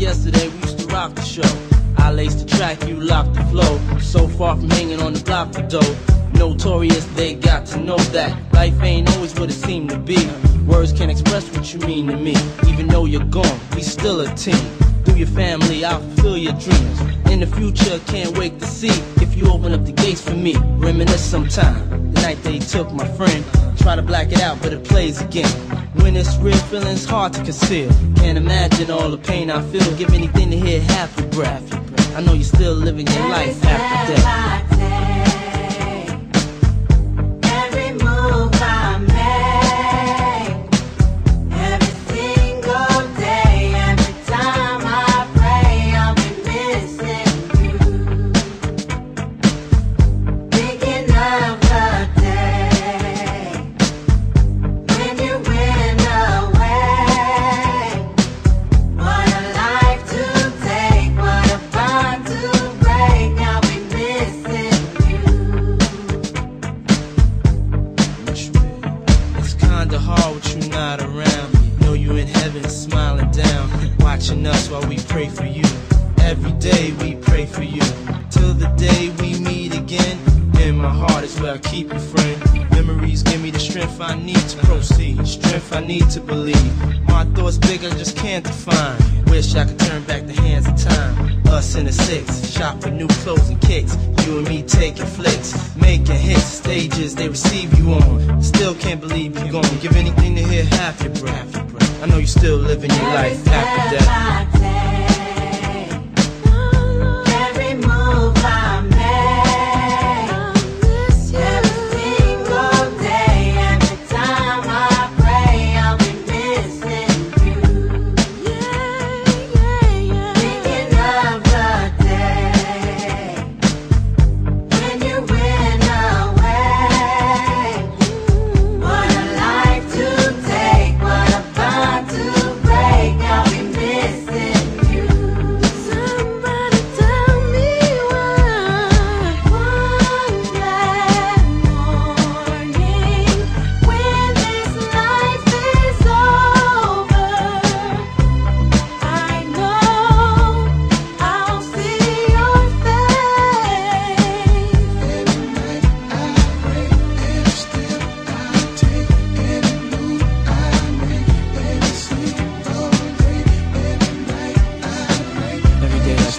yesterday, we used to rock the show. I laced the track, you locked the flow. So far from hanging on the block for dough. Notorious, they got to know that life ain't always what it seemed to be. Words can't express what you mean to me. Even though you're gone, we still a team. Through your family, I'll fulfill your dreams. In the future, can't wait to see if you open up the gates for me. Reminisce sometime, the night they took my friend. Try to black it out, but it plays again. When it's real, feeling's hard to conceal. Can't imagine all the pain I feel. Give anything to hear half your breath. I know you're still living your life after death. Smiling down, watching us while we pray for you. Every day we pray for you, till the day we meet again. In my heart is where I keep you, friend. Memories give me the strength I need to proceed, strength I need to believe. My thoughts big, I just can't define. Wish I could turn back the hands of time. Us in the six, shop for new clothes and kicks. You and me taking flicks, making hits, stages they receive you on. Still can't believe you're gone. Give anything to hear half your breath. I know you're still living your life after death.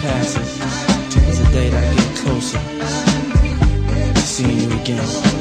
Passes, as the day that I get closer to seeing you again.